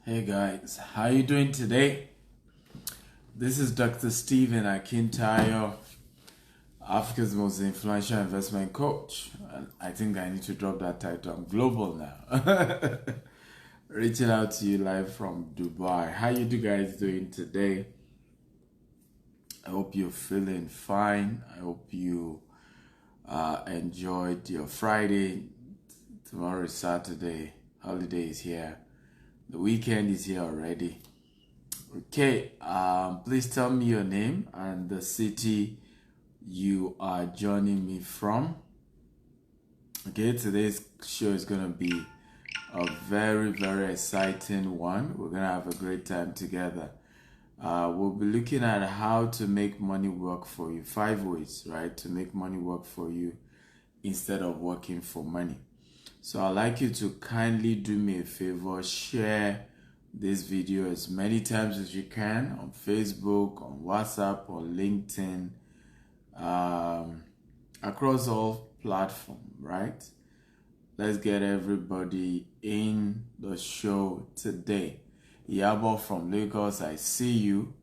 Hey guys, how you doing today? This is Dr. Stephen Akintayo, Africa's most influential investment coach. And I think I need to drop that title. I'm global now. Reaching out to you live from Dubai. How you guys doing today? I hope you're feeling fine. I hope you enjoyed your Friday. Tomorrow is Saturday. Holiday is here. The weekend is here already. Okay, please tell me your name and the city you are joining me from. Okay, today's show is going to be a very, very exciting one. We're going to have a great time together. We'll be looking at how to make money work for you. 5 ways, right, to make money work for you instead of working for money. So I'd like you to kindly do me a favor, share this video as many times as you can on Facebook, on WhatsApp, on LinkedIn, across all platforms, right? Let's get everybody in the show today. Yabo from Lagos, I see you.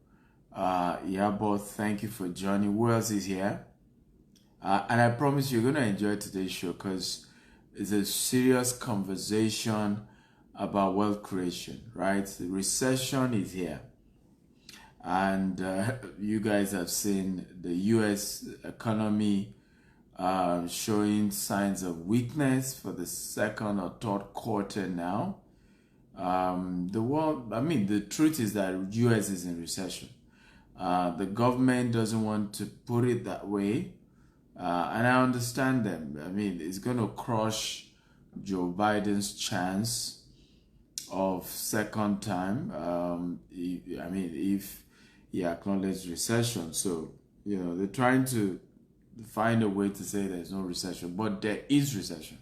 Yabo, thank you for joining. Who else is here? And I promise you're going to enjoy today's show because it's a serious conversation about wealth creation, right? The recession is here. And you guys have seen the US economy showing signs of weakness for the second or third quarter now. The truth is that US is in recession. The government doesn't want to put it that way. And I understand them. I mean, it's going to crush Joe Biden's chance of second time. If he acknowledged recession. So, they're trying to find a way to say there's no recession, but there is recession.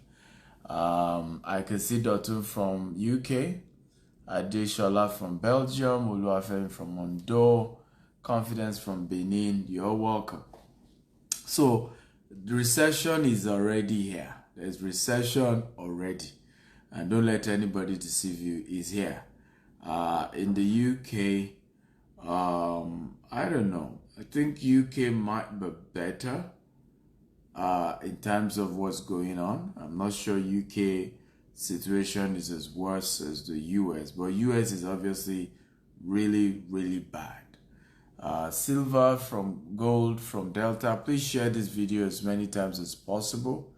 I can see Dotun from UK, Adeshola from Belgium, Oluwafen from Mondo, Confidence from Benin. You're welcome. So, the recession is already here. There's recession already. And don't let anybody deceive you, it's here. In the UK, I don't know. I think UK might be better in terms of what's going on. I'm not sure UK situation is as worse as the US, but US is obviously really, really bad. Silver from Gold from Delta, please share this video as many times as possible.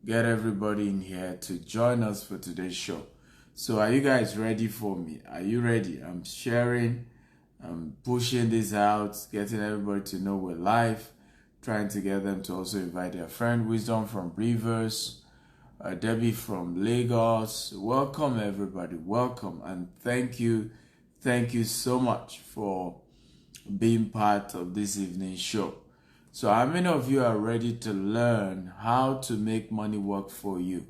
Get everybody in here to join us for today's show. So are you guys ready for me? Are you ready? I'm sharing, I'm pushing this out, getting everybody to know we're live, trying to get them to also invite their friend. Wisdom from Rivers, Debbie from Lagos. Welcome everybody, welcome, and thank you so much for being part of this evening's show. So how many of you are ready to learn how to make money work for you?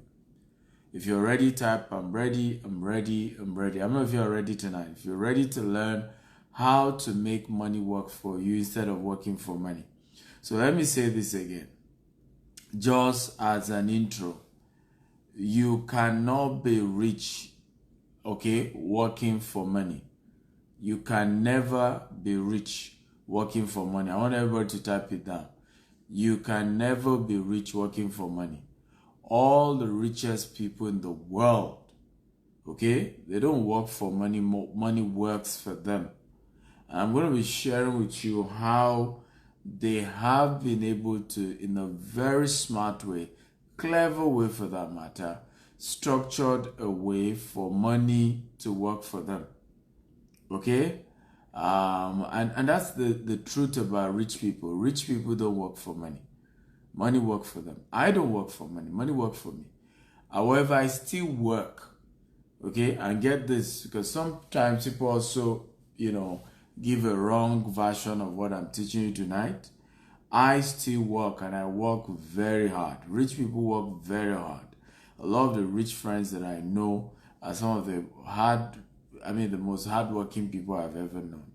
If you're ready, type I'm ready, I'm ready, I'm ready. How many of you are ready tonight? If you're ready to learn how to make money work for you instead of working for money. So let me say this again. Just as an intro, you cannot be rich, okay, working for money. You can never be rich working for money. I want everybody to type it down. You can never be rich working for money. All the richest people in the world, okay, they don't work for money. Money works for them. And I'm going to be sharing with you how they have been able to, in a very smart way, clever way for that matter, structured a way for money to work for them. Okay? And that's the truth about rich people. Rich people don't work for money. Money works for them. I don't work for money. Money works for me. However, I still work. Okay? And get this, because sometimes people also, give a wrong version of what I'm teaching you tonight. I still work, and I work very hard. Rich people work very hard. A lot of the rich friends that I know are some of the most hardworking people I've ever known.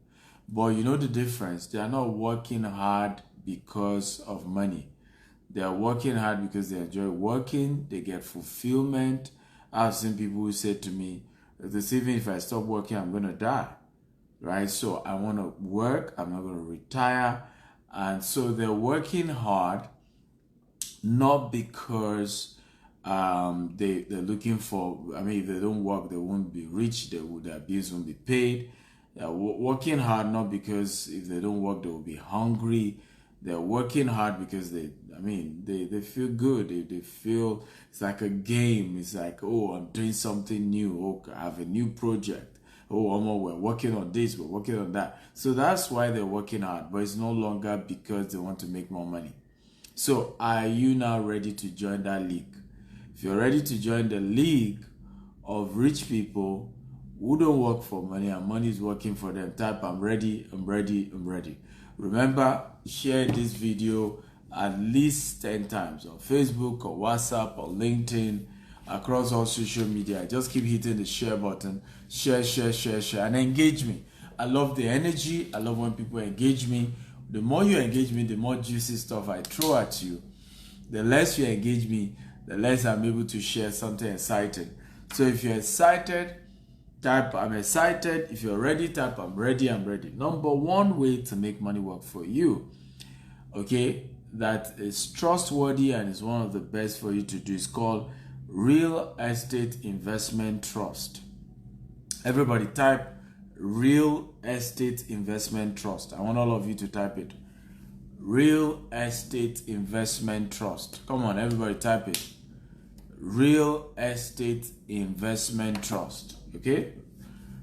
But you know the difference. They are not working hard because of money. They are working hard because they enjoy working. They get fulfillment. I've seen people who say to me, Because even if I stop working, I'm going to die, right? So I want to work. I'm not going to retire. And so they're working hard, not because they're looking for, I mean, if they don't work, they won't be rich, their bills won't be paid. They're working hard not because if they don't work, they will be hungry. They're working hard because they feel good. They feel it's like a game. It's like, oh, I'm doing something new. Oh, I have a new project. Oh, we're working on this, we're working on that. So that's why they're working hard, but it's no longer because they want to make more money. So are you now ready to join that league? If you're ready to join the league of rich people who don't work for money and money is working for them, type I'm ready, I'm ready, I'm ready. Remember, share this video at least 10 times on Facebook or WhatsApp or LinkedIn, across all social media. Just keep hitting the share button. Share, and engage me. I love the energy. I love when people engage me. The more you engage me, the more juicy stuff I throw at you. The less you engage me, the less I'm able to share something exciting. So if you're excited, type I'm excited. If you're ready, type I'm ready, I'm ready. Number one way to make money work for you, okay, that is trustworthy and is one of the best for you to do, is called Real Estate Investment Trust. Everybody type Real Estate Investment Trust. I want all of you to type it. Real Estate Investment Trust. Come on, everybody type it. Real Estate Investment Trust. Okay?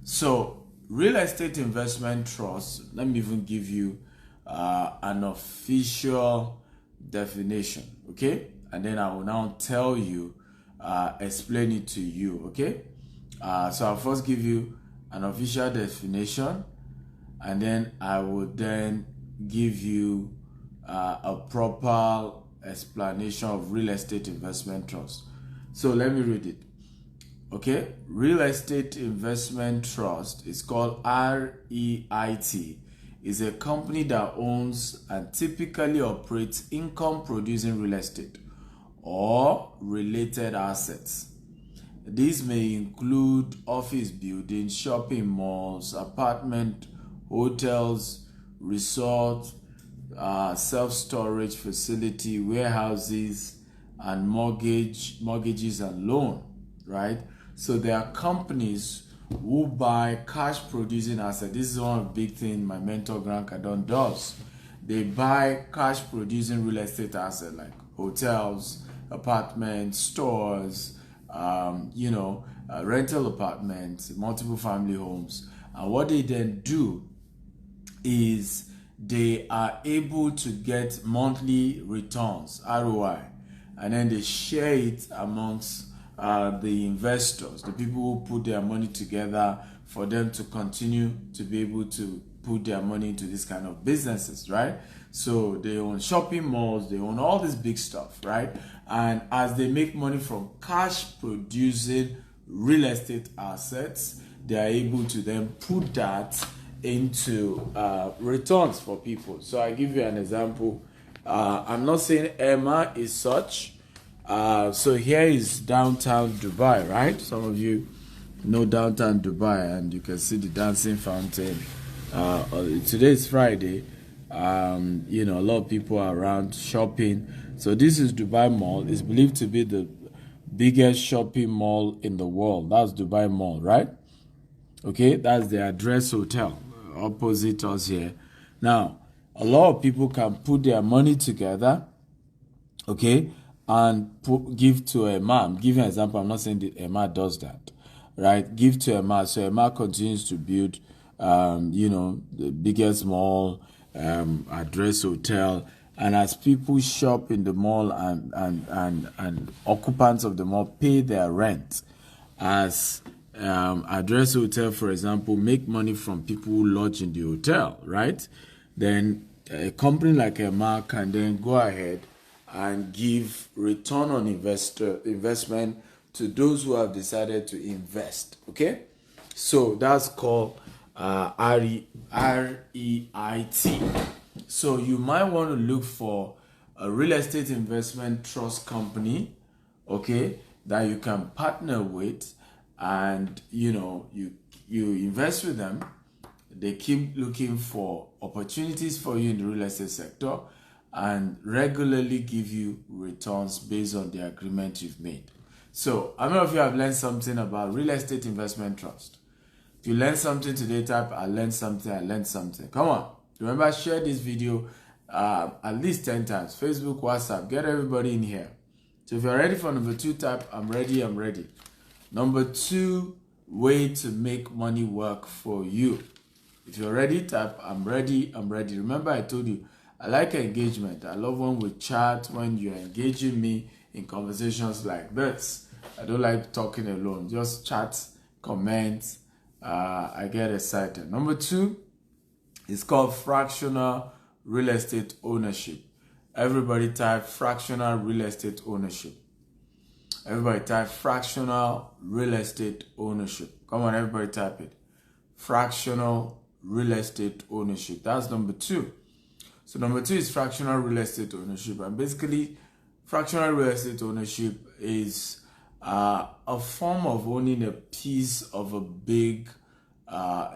So, Real Estate Investment Trust, let me even give you an official definition. Okay? And then I will now tell you, explain it to you. Okay? So I'll first give you an official definition, and then I will then give you a proper explanation of Real Estate Investment Trust. So let me read it. Okay, Real Estate Investment Trust is called REIT. Is a company that owns and typically operates income-producing real estate or related assets. These may include office buildings, shopping malls, apartment, hotels, resorts, self-storage facility, warehouses, and mortgages and loan, right? So there are companies who buy cash producing assets. This is one of the big things my mentor Grant Cardone does. They buy cash producing real estate assets like hotels, apartments, stores, rental apartments, multiple family homes. And what they then do is they are able to get monthly returns, ROI, and then they share it amongst the investors, the people who put their money together for them to continue to be able to put their money into this kind of businesses, right? So they own shopping malls, they own all this big stuff, right? And as they make money from cash producing real estate assets, they are able to then put that into returns for people. So I give you an example. I'm not saying Emma is such. So here is downtown Dubai, right? Some of you know downtown Dubai, and you can see the dancing fountain. Today is Friday. A lot of people are around shopping. So this is Dubai Mall. It's believed to be the biggest shopping mall in the world. That's Dubai Mall, right? Okay, that's the Address Hotel opposite us here. Now, a lot of people can put their money together, okay, and give to Emma. I'm giving an example. I'm not saying that Emma does that, right? Give to Emma. So Emma continues to build, the biggest mall, Address Hotel. And as people shop in the mall and occupants of the mall pay their rent, as Address Hotel, for example, make money from people who lodge in the hotel, right? Then a company like Emma can then go ahead and give return on investment to those who have decided to invest, okay? So that's called REIT. So you might want to look for a real estate investment trust company, okay, that you can partner with and you invest with them. They keep looking for opportunities for you in the real estate sector and regularly give you returns based on the agreement you've made. So how many of you have learned something about real estate investment trust? If you learned something today, type I learned something. Come on. Remember, share this video at least 10 times. Facebook, WhatsApp, get everybody in here. So if you're ready for number 2, type I'm ready. Number 2 way to make money work for you. If you're ready, type I'm ready. Remember, I told you, I like engagement. I love when we chat, when you're engaging me in conversations like this. I don't like talking alone. Just chat, comment. I get excited. Number 2 is called fractional real estate ownership. Everybody type fractional real estate ownership. Everybody type fractional real estate ownership. Come on, everybody type it. Fractional real estate ownership. That's number 2. So number 2 is fractional real estate ownership. And basically, fractional real estate ownership is a form of owning a piece of a big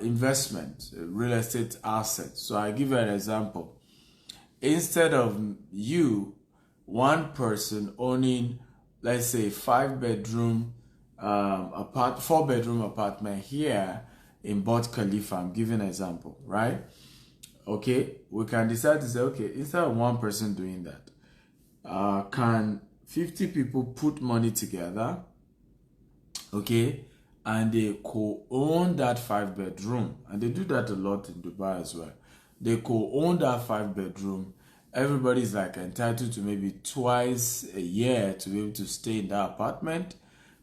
investment, a real estate asset. So I give you an example. Instead of you, one person owning, let's say, 4-bedroom apartment here in Burj Khalifa, I'm giving an example, right? Okay, we can decide to say, okay, instead of one person doing that, can 50 people put money together, okay, and they co-own that 5-bedroom, and they do that a lot in Dubai as well. They co-own that 5-bedroom. Everybody's like entitled to maybe twice a year to be able to stay in that apartment.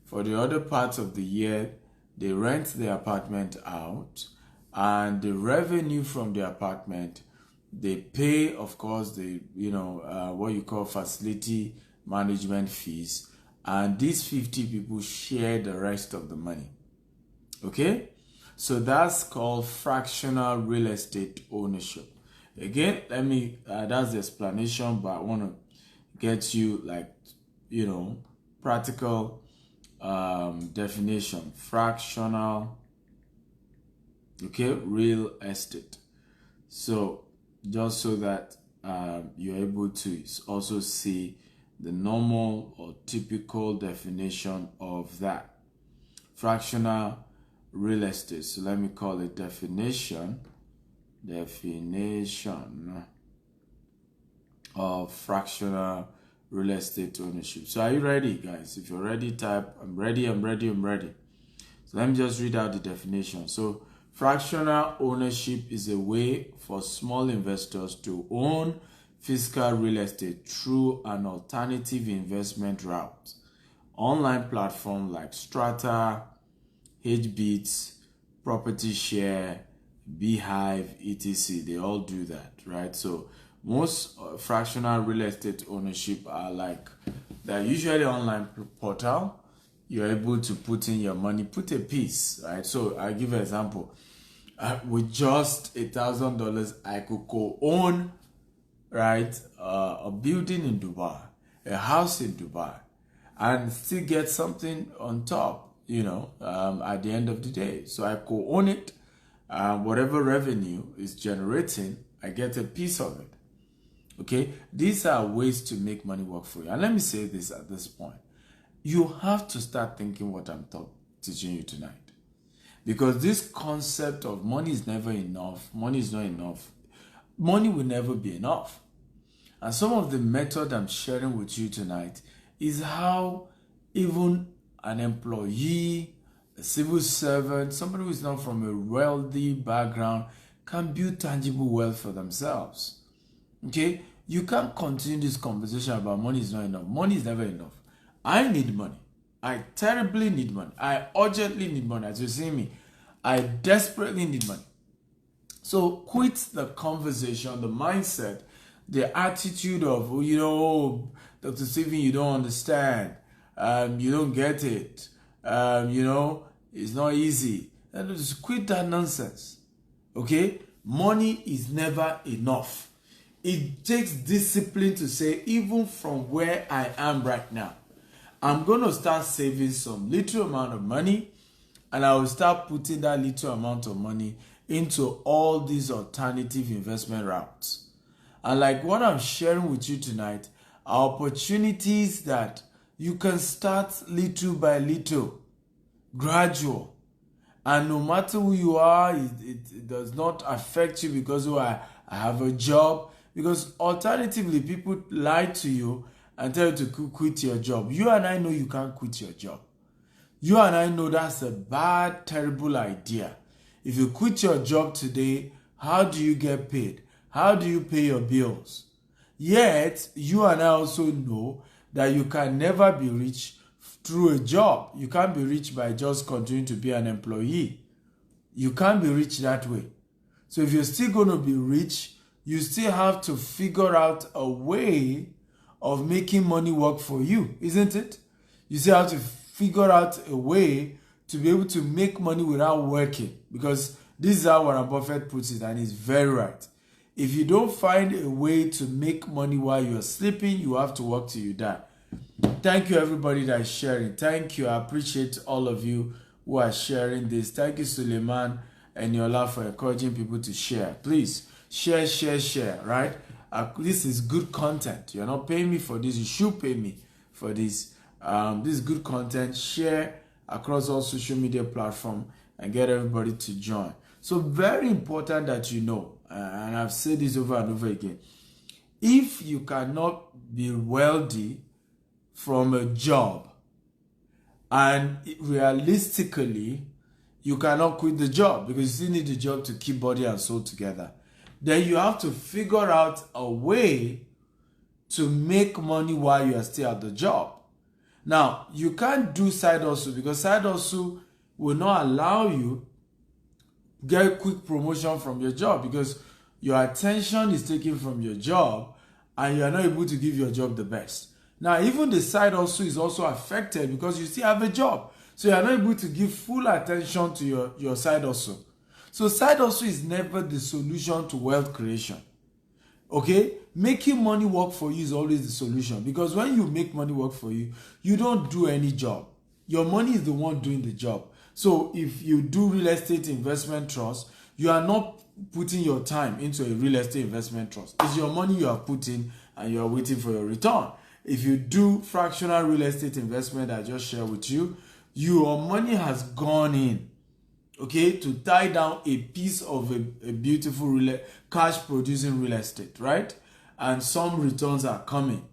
For the other parts of the year, they rent the apartment out, and the revenue from the apartment, they pay, of course, the what you call facility management fees, and these 50 people share the rest of the money. Okay, so that's called fractional real estate ownership. Again, that's the explanation, but I want to get you practical definition. Fractional, okay, real estate. So just so that you're able to also see the normal or typical definition of that. Fractional real estate. So let me call it definition of fractional real estate ownership. So are you ready, guys? If you're ready, type I'm ready. So let me just read out the definition. So fractional ownership is a way for small investors to own physical real estate through an alternative investment route. Online platforms like Strata, HBits, Property Share, Beehive, etc. They all do that, right? So most fractional real estate ownership they're usually online portal. You're able to put in your money, put a piece, right? So I'll give an example. With just $1,000, I could co-own, right, a building in Dubai, a house in Dubai, and still get something on top, at the end of the day. So I co-own it. Whatever revenue is generating, I get a piece of it. Okay, these are ways to make money work for you. And let me say this at this point. You have to start thinking what I'm teaching you tonight. Because this concept of money is never enough, money is not enough, money will never be enough. And some of the method I'm sharing with you tonight is how even an employee, a civil servant, somebody who is not from a wealthy background can build tangible wealth for themselves. Okay? You can't continue this conversation about money is not enough. Money is never enough. I need money. I terribly need money. I urgently need money. As you see me, I desperately need money. So quit the conversation, the mindset, the attitude of, Dr. Stephen, you don't understand. You don't get it. It's not easy. Just quit that nonsense. Okay? Money is never enough. It takes discipline to say, even from where I am right now, I'm going to start saving some little amount of money and I will start putting that little amount of money into all these alternative investment routes. And like what I'm sharing with you tonight are opportunities that you can start little by little, gradual. And no matter who you are, it does not affect you because I have a job. Because alternatively, people lie to you and tell you to quit your job. You and I know you can't quit your job. You and I know that's a bad, terrible idea. If you quit your job today, how do you get paid? How do you pay your bills? Yet, you and I also know that you can never be rich through a job. You can't be rich by just continuing to be an employee. You can't be rich that way. So if you're still going to be rich, you still have to figure out a way of making money work for you, isn't it? You still have to figure out a way to be able to make money without working, because this is how Warren Buffett puts it, and he's very right. If you don't find a way to make money while you're sleeping, you have to work till you die. Thank you, everybody that is sharing. Thank you. I appreciate all of you who are sharing this. Thank you, Suleiman and Yola, for encouraging people to share. Please share, right? This is good content. You're not paying me for this. You should pay me for this. This is good content. Share across all social media platforms and get everybody to join. So very important that you know, and I've said this over and over again, if you cannot be wealthy from a job, and realistically you cannot quit the job because you still need the job to keep body and soul together, then you have to figure out a way to make money while you are still at the job. Now, you can't do side hustle because side hustle will not allow you get quick promotion from your job because your attention is taken from your job and you are not able to give your job the best. Now, even the side hustle is also affected because you still have a job. So you are not able to give full attention to your side hustle. So side hustle is never the solution to wealth creation. Okay? Making money work for you is always the solution, because when you make money work for you, you don't do any job. Your money is the one doing the job. So if you do real estate investment trust, you are not putting your time into a real estate investment trust. It's your money you have put in and you are waiting for your return. If you do fractional real estate investment I just shared with you, your money has gone in, okay, to tie down a piece of a beautiful cash producing real estate, right? And some returns are coming.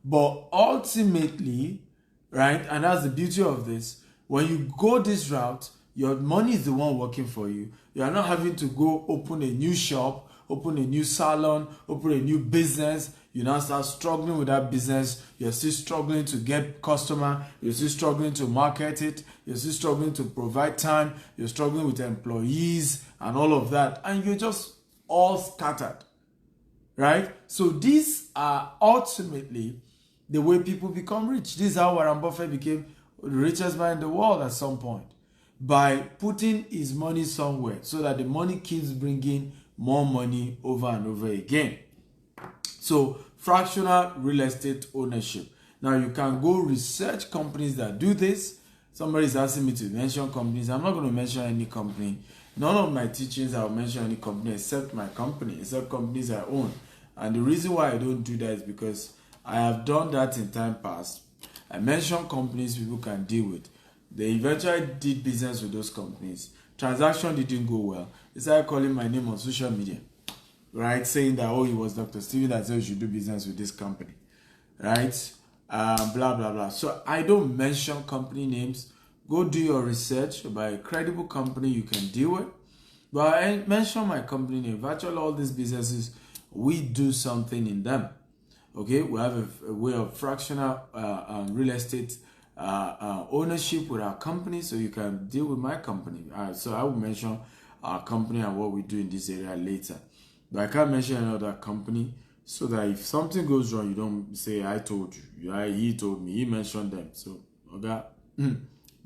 But ultimately, right, and that's the beauty of this, when you go this route, your money is the one working for you. You are not having to go open a new shop, open a new salon, open a new business. You now start struggling with that business. You're still struggling to get customer. You're still struggling to market it. You're still struggling to provide time. You're struggling with employees and all of that. And you're just all scattered, right? So these are ultimately the way people become rich. This is how Warren Buffett became the richest man in the world at some point, by putting his money somewhere so that the money keeps bringing more money over and over again. So fractional real estate ownership. Now you can go research companies that do this. Somebody's asking me to mention companies. I'm not going to mention any company. None of my teachings I will mention any company except my company, except companies I own. And the reason why I don't do that is because I have done that in time past. I mention companies people can deal with. They eventually did business with those companies. Transaction didn't go well. They started calling my name on social media, right? Saying that, oh, it was Dr. Steven that said you should do business with this company, right? Blah, blah, blah. So I don't mention company names. Go do your research by a credible company you can deal with. But I mention my company name. Virtually all these businesses, we do something in them. Okay, we have a way of fractional real estate ownership with our company, so you can deal with my company. So I will mention our company and what we do in this area later. But I can't mention another company, so that if something goes wrong, you don't say, I told you. He told me. He mentioned them. So, okay,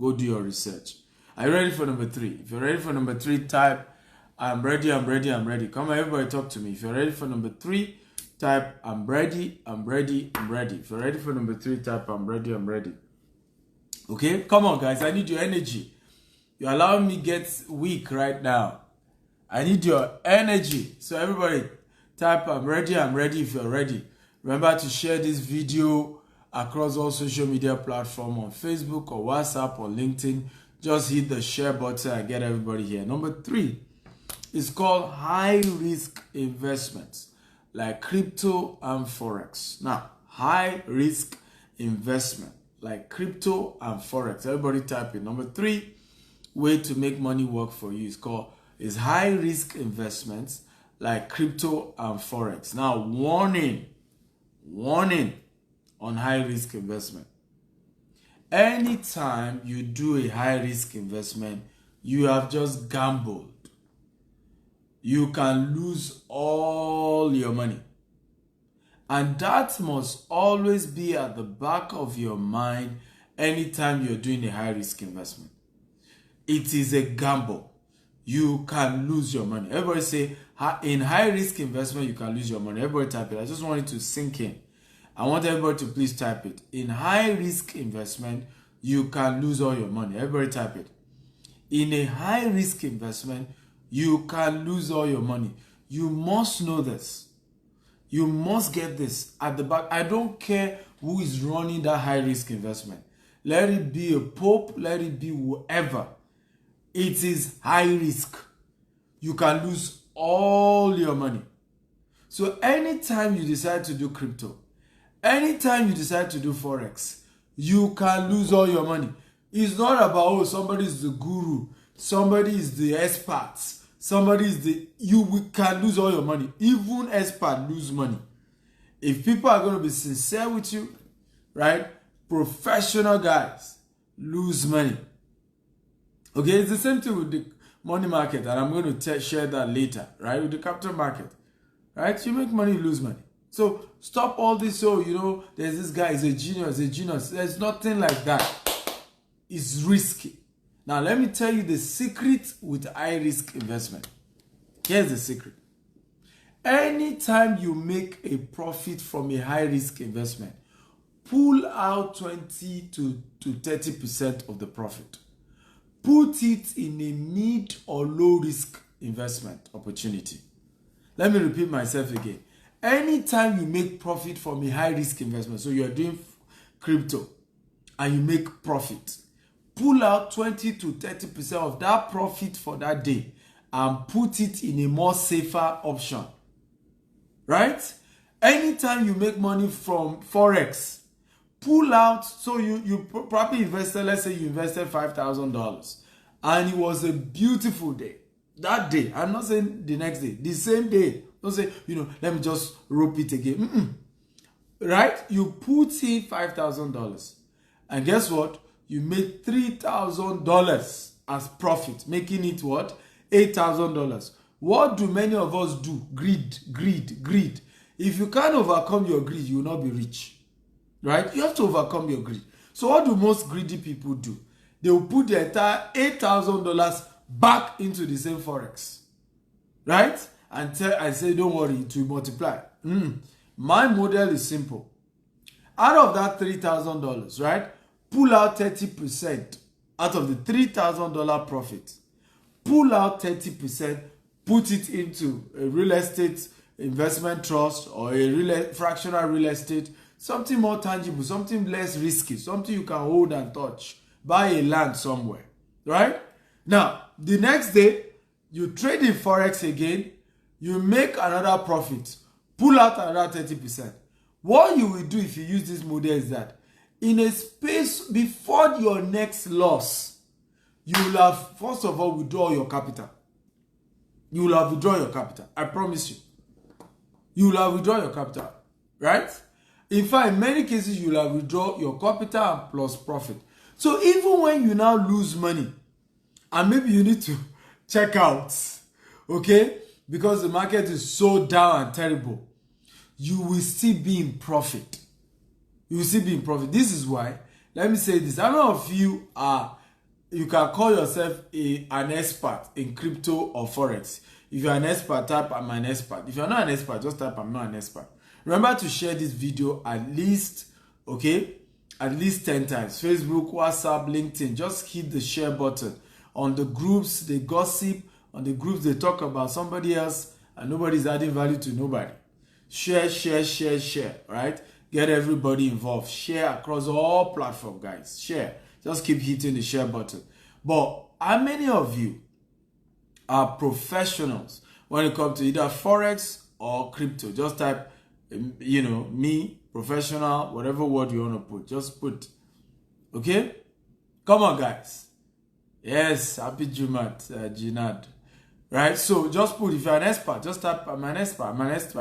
go do your research. Are you ready for number 3? If you're ready for number 3, type, I'm ready, I'm ready, I'm ready. Come on, everybody talk to me. If you're ready for number 3, type, I'm ready, I'm ready, I'm ready. If you're ready for number 3, type, I'm ready, I'm ready. Okay, come on, guys. I need your energy. You're allowing me get weak right now. I need your energy. So everybody type I'm ready if you're ready. Remember to share this video across all social media platforms on Facebook or WhatsApp or LinkedIn. Just hit the share button and get everybody here. Number 3 is called high risk investments like crypto and forex. Now, high risk investment like crypto and forex. Everybody type it. Number 3 way to make money work for you is high risk investments like crypto and forex. Now, warning on high risk investment. Anytime you do a high risk investment, you have just gambled. You can lose all your money. And that must always be at the back of your mind anytime you're doing a high risk investment. It is a gamble. You can lose your money. Everybody say, in high risk investment, you can lose your money. Everybody type it. I just want it to sink in. I want everybody to please type it. In high risk investment, you can lose all your money. Everybody type it. In a high risk investment, you can lose all your money. You must know this. You must get this at the back. I don't care who is running that high risk investment. Let it be a pope, let it be whoever. It is high risk. You can lose all your money. So anytime you decide to do crypto, anytime you decide to do forex, you can lose all your money. It's not about, oh, somebody is the guru, somebody is the expert, somebody is you can lose all your money. Even experts lose money. If people are going to be sincere with you, right? Professional guys lose money. Okay, it's the same thing with the money market, and I'm going to share that later, right? With the capital market, right? You make money, you lose money. So stop all this. So, there's this guy, he's a genius. There's nothing like that. It's risky. Now, let me tell you the secret with high risk investment. Here's the secret. Anytime you make a profit from a high risk investment, pull out 20 to 30% of the profit. Put it in a mid or low risk investment opportunity. Let me repeat myself again. Anytime you make profit from a high risk investment, so you're doing crypto and you make profit, pull out 20 to 30% of that profit for that day and put it in a more safer option. Right? Anytime you make money from forex, pull out, so you probably invested, let's say you invested $5,000 and it was a beautiful day. That day, I'm not saying the next day, the same day. Don't say, let me just rope it again. Right? You put in $5,000 and guess what? You made $3,000 as profit, making it what? $8,000. What do many of us do? Greed. If you can't overcome your greed, you will not be rich. Right? You have to overcome your greed. So what do most greedy people do? They will put the entire $8,000 back into the same forex. Right? And say, don't worry, it will multiply. My model is simple. Out of that $3,000, right? Pull out 30% out of the $3,000 profit. Pull out 30%, put it into a real estate investment trust or a fractional real estate, something more tangible, something less risky, something you can hold and touch. Buy a land somewhere, right? Now, the next day, you trade in forex again, you make another profit, pull out another 30%. What you will do if you use this model is that in a space before your next loss, you will have, first of all, withdraw your capital. You will have withdrawn your capital. I promise you. You will have withdrawn your capital, right? In fact, in many cases, you will have withdrawn your capital and plus profit. So even when you now lose money, and maybe you need to check out, okay? Because the market is so down and terrible, you will still be in profit. You will still be in profit. This is why, let me say this. How many of you you can call yourself an expert in crypto or forex? If you're an expert, type I'm an expert. If you're not an expert, just type I'm not an expert. Remember to share this video at least, okay, at least 10 times. Facebook, WhatsApp, LinkedIn. Just hit the share button On the groups, they gossip. On the groups, they talk about somebody else, and nobody's adding value to nobody. Share, share, share, share, right? Get everybody involved. Share across all platforms, guys. Share. Just keep hitting the share button. But how many of you are professionals when it comes to either Forex or crypto? Just type, me, professional, whatever word you want to put. Just put. Okay? Come on, guys. Yes, happy Jumat, Jinad. Right? So just put, if you're an expert, just type, I'm an expert.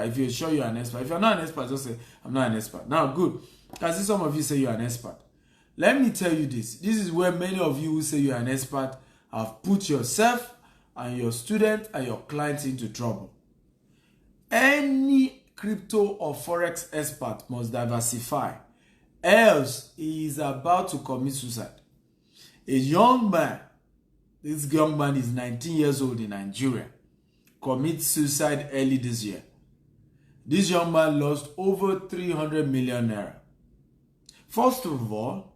If you're sure you're an expert. If you're not an expert, just say, I'm not an expert. Now, good. I see some of you say you're an expert. Let me tell you this. This is where many of you who say you're an expert have put yourself and your student and your clients into trouble. Any crypto or Forex expert must diversify. Else, he is about to commit suicide. A young man, this young man is 19 years old in Nigeria, commits suicide early this year. This young man lost over 300 million naira. First of all,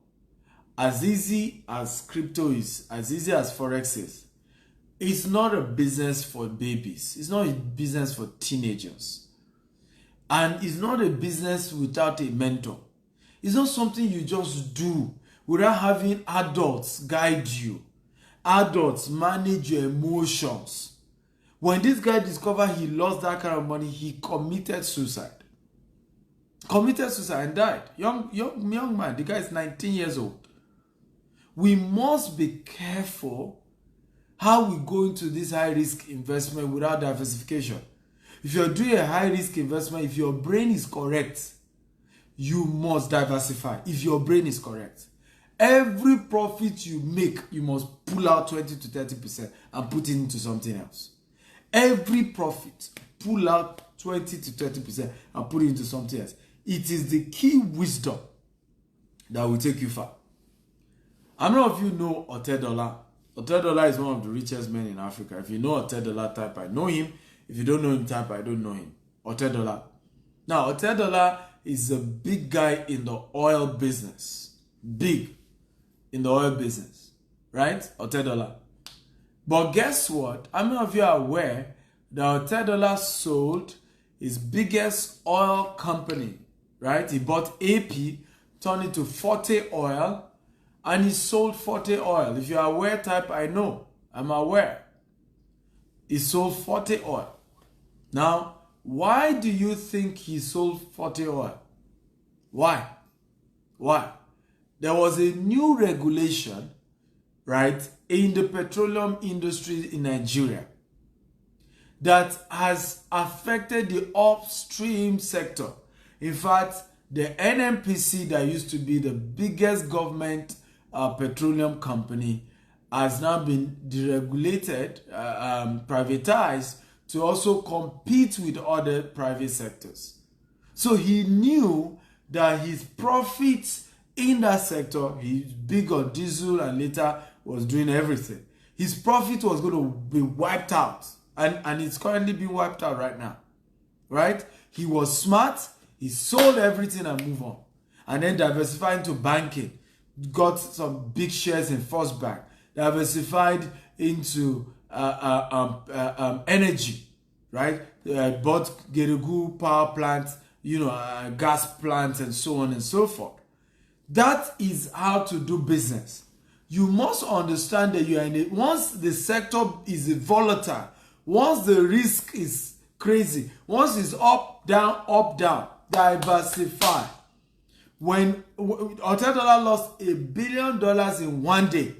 as easy as crypto is, as easy as Forex is, it's not a business for babies. It's not a business for teenagers. And it's not a business without a mentor. It's not something you just do without having adults guide you. Adults manage your emotions. When this guy discovered he lost that kind of money, he committed suicide. Committed suicide and died. Young man, the guy is 19 years old. We must be careful how we go into this high-risk investment without diversification. If you're doing a high-risk investment, if your brain is correct, you must diversify. If your brain is correct. Every profit you make, you must pull out 20 to 30% and put it into something else. Every profit, pull out 20 to 30% and put it into something else. It is the key wisdom that will take you far. How many of you know Otedola? Otedola is one of the richest men in Africa. If you know Otedola, type I know him. If you don't know him, type I don't know him. Otedola. Now, Otedola is a big guy in the oil business. Big in the oil business. Right? Otedola. But guess what? How many of you are aware that Otedola sold his biggest oil company? Right? He bought AP, turned it to Forte Oil, and he sold Forte Oil. If you are aware, type I know. I'm aware. He sold Forte Oil. Now, why do you think he sold Forte Oil? Why? Why? There was a new regulation, right, in the petroleum industry in Nigeria that has affected the upstream sector. In fact, the NNPC, that used to be the biggest government petroleum company, has now been deregulated, privatized, to also compete with other private sectors. So he knew that his profits in that sector, he's big on diesel and later was doing everything. His profit was going to be wiped out, and it's currently being wiped out right now. Right? He was smart, he sold everything and moved on. And then diversified into banking, got some big shares in First Bank, diversified into energy, right? Bought Gerugu power plants, gas plants, and so on and so forth. That is how to do business. You must understand that you are once the sector is volatile, once the risk is crazy, once it's up, down, diversify. When Otedola lost $1 billion in one day,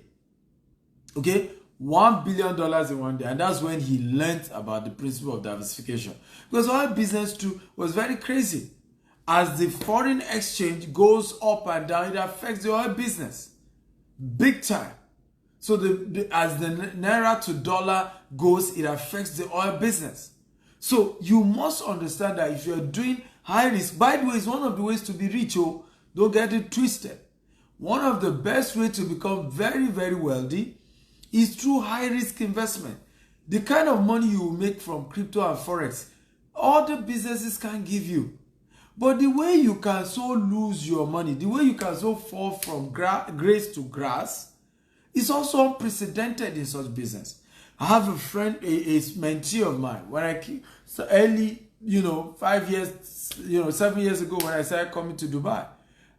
okay, $1 billion in one day, and that's when he learned about the principle of diversification. Because oil business too was very crazy. As the foreign exchange goes up and down, it affects the oil business big time. So as the naira to dollar goes, it affects the oil business. So you must understand that if you're doing high risk, by the way, it's one of the ways to be rich. Oh, don't get it twisted. One of the best ways to become very, very wealthy is through high risk investment. The kind of money you will make from crypto and Forex, other businesses can't give you. But the way you can so lose your money, the way you can so fall from grace to grass, It's also unprecedented in such business. I have a friend, a mentee of mine, when I came, so early, 5 years, 7 years ago when I started coming to Dubai,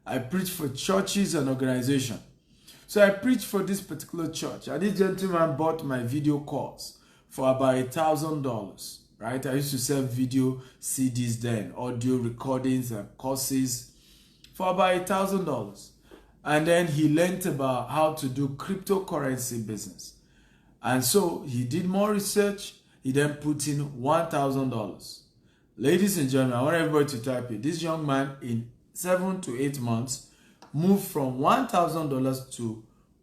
I preached for churches and organizations. So I preached for this particular church, and this gentleman bought my video course for about $1,000, right? I used to sell video CDs then, audio recordings and courses for about $1,000. And then he learned about how to do cryptocurrency business. And so he did more research. He then put in $1,000. Ladies and gentlemen, I want everybody to type it. This young man in 7 to 8 months moved from $1,000 to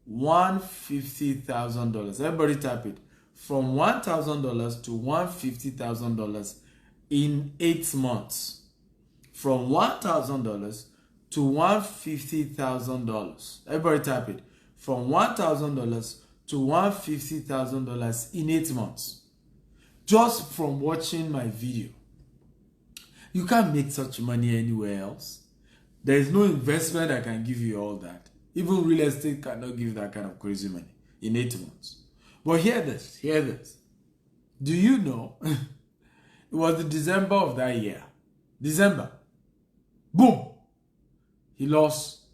$150,000. Everybody type it. From $1,000 to $150,000 in 8 months. From $1,000 to $150,000. Everybody type it. From $1,000 to $150,000 in 8 months. Just from watching my video. You can't make such money anywhere else. There is no investment that can give you all that. Even real estate cannot give that kind of crazy money in 8 months. But hear this. Do you know, it was the December of that year. December. Boom. He lost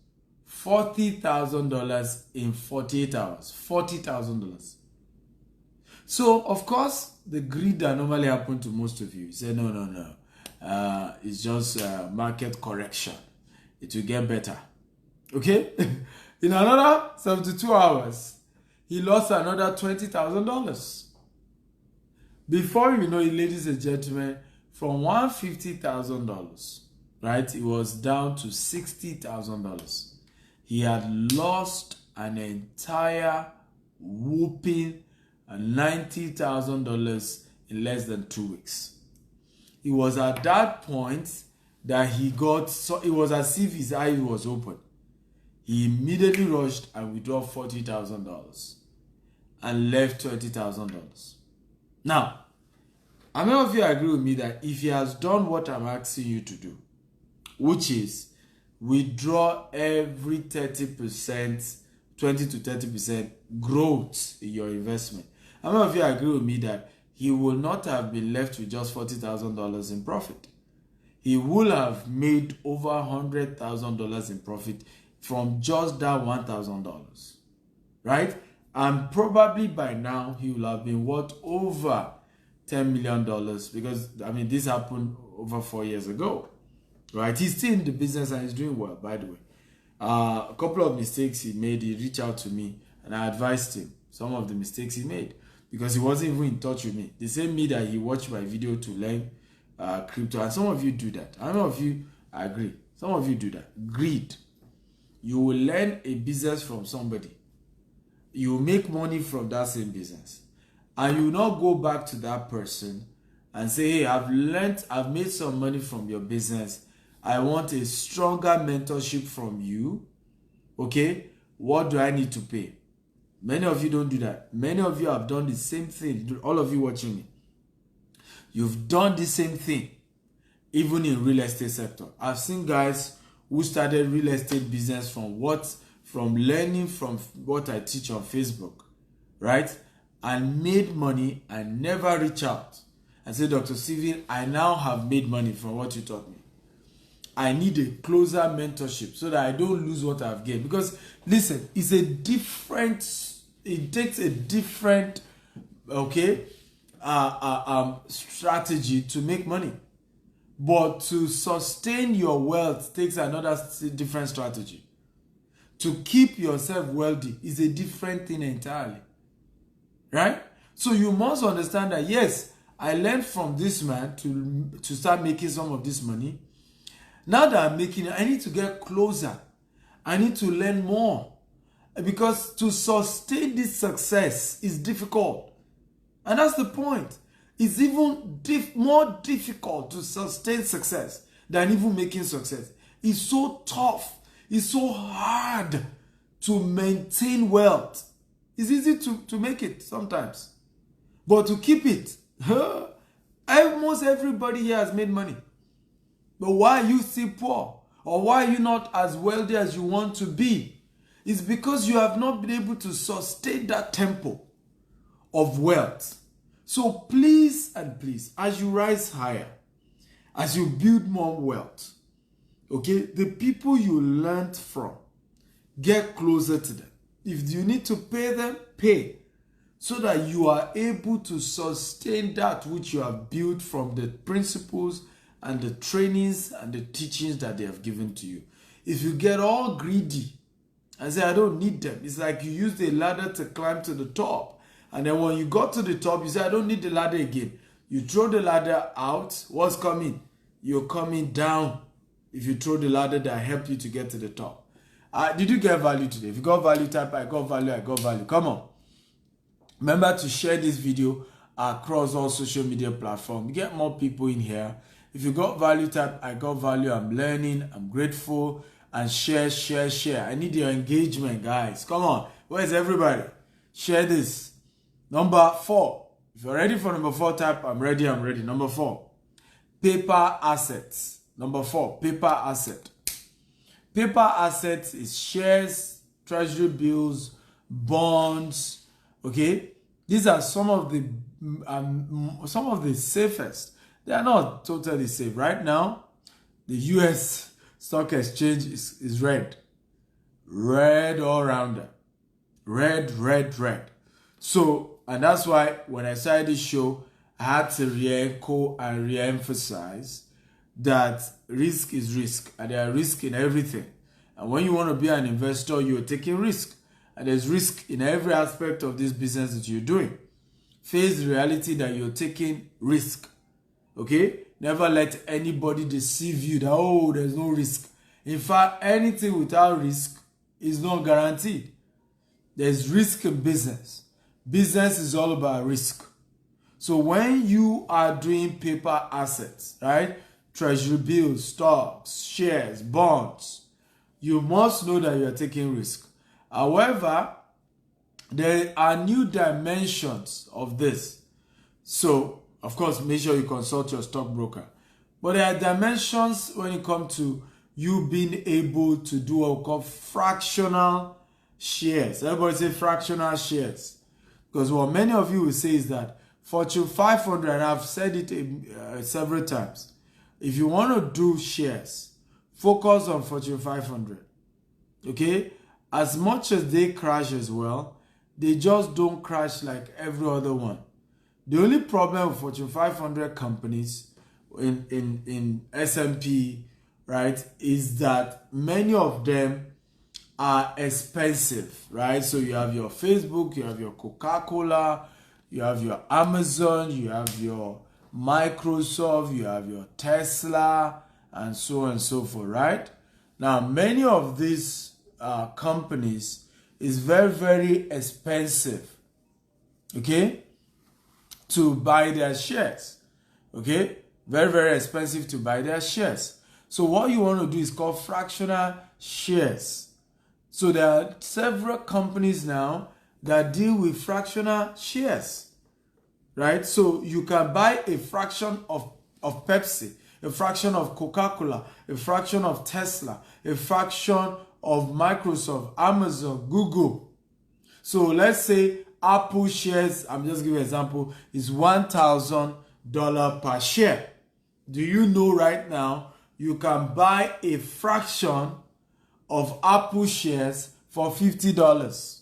$40,000 in 48 hours. $40,000. So, of course, the greed that normally happens to most of you, say, no. It's just market correction. It will get better. Okay? In another 72 hours, he lost another $20,000. Before you know it, ladies and gentlemen, from $150,000, right, it was down to $60,000. He had lost an entire whooping $90,000 in less than 2 weeks. It was at that point that he got, so it was as if his eye was open. He immediately rushed and withdrew $40,000 and left $20,000. Now, how many of you agree with me that if he has done what I'm asking you to do, which is withdraw every 30%, 20 to 30% growth in your investment, how many of you agree with me that he will not have been left with just $40,000 in profit? He will have made over $100,000 in profit from just that $1,000, right? And probably by now he will have been worth over $10 million because, I mean, this happened over 4 years ago, right? He's still in the business and he's doing well, by the way. A couple of mistakes he made, he reached out to me and I advised him some of the mistakes he made because he wasn't even in touch with me. The same me that he watched my video to learn crypto, and some of you do that. I know of you agree. Some of you do that. Greed. You will learn a business from somebody. You will make money from that same business. And you will not go back to that person and say, hey, I've made some money from your business. I want a stronger mentorship from you. Okay? What do I need to pay? Many of you don't do that. Many of you have done the same thing. All of you watching me. You've done the same thing. Even in real estate sector. I've seen guys who started real estate business from learning from what I teach on Facebook. Right? And made money and never reach out and say, Dr. Steven, I now have made money from what you taught me. I need a closer mentorship so that I don't lose what I've gained. Because listen, it takes a different, strategy to make money. But to sustain your wealth takes another different strategy. To keep yourself wealthy is a different thing entirely. Right? So you must understand that, yes, I learned from this man to start making some of this money. Now that I'm making it, I need to get closer. I need to learn more. Because to sustain this success is difficult. And that's the point. It's even more difficult to sustain success than even making success. It's so tough. It's so hard to maintain wealth. It's easy to make it sometimes. But to keep it, almost everybody here has made money. But why are you still poor? Or why are you not as wealthy as you want to be? It's because you have not been able to sustain that tempo of wealth. So please and please, as you rise higher, as you build more wealth, okay, the people you learned from, get closer to them. If you need to pay them, pay, so that you are able to sustain that which you have built from the principles and the trainings and the teachings that they have given to you. If you get all greedy and say, I don't need them, it's like you use the ladder to climb to the top. And then when you got to the top, you say, I don't need the ladder again. You throw the ladder out, what's coming? You're coming down if you throw the ladder that helped you to get to the top. Did you get value today? If you got value, type I got value, I got value. Come on. Remember to share this video across all social media platforms. Get more people in here. If you got value, type I got value, I'm learning, I'm grateful, and share. I need your engagement, guys. Come on. Where's everybody? Share this. Number 4. If you're ready for number 4, type I'm ready. Number 4. Paper assets. Number 4. Paper asset. Paper assets is shares, treasury bills, bonds. Okay, these are some of the safest. They are not totally safe right now. The U.S. stock exchange is red all around them. Red. So, and that's why when I started this show, I had to re-echo and re-emphasize that risk is risk, and there are risks in everything. And when you want to be an investor, you're taking risk. And there's risk in every aspect of this business that you're doing. Face the reality that you're taking risk. Okay? Never let anybody deceive you that, oh, there's no risk. In fact, anything without risk is not guaranteed. There's risk in business. Business is all about risk. So when you are doing paper assets, right? Treasury bills, stocks, shares, bonds, you must know that you are taking risk. However, there are new dimensions of this. So, of course, make sure you consult your stockbroker. But there are dimensions when it comes to you being able to do what we call fractional shares. Everybody say fractional shares. Because what many of you will say is that Fortune 500, and I've said it several times, if you want to do shares, focus on Fortune 500. Okay? As much as they crash as well, they just don't crash like every other one. The only problem with Fortune 500 companies in S&P, right, is that many of them are expensive, right? So you have your Facebook, you have your Coca-Cola, you have your Amazon, you have your Microsoft, you have your Tesla, and so on and so forth, right? Now, many of these companies is very expensive, okay, to buy their shares. Okay, very expensive to buy their shares. So what you want to do is called fractional shares. So there are several companies now that deal with fractional shares, right? So you can buy a fraction of Pepsi, a fraction of Coca-Cola, a fraction of Tesla, a fraction of Microsoft, Amazon, Google. So let's say Apple shares, I'm just giving an example, is $1,000 per share. Do you know right now you can buy a fraction of Apple shares for $50?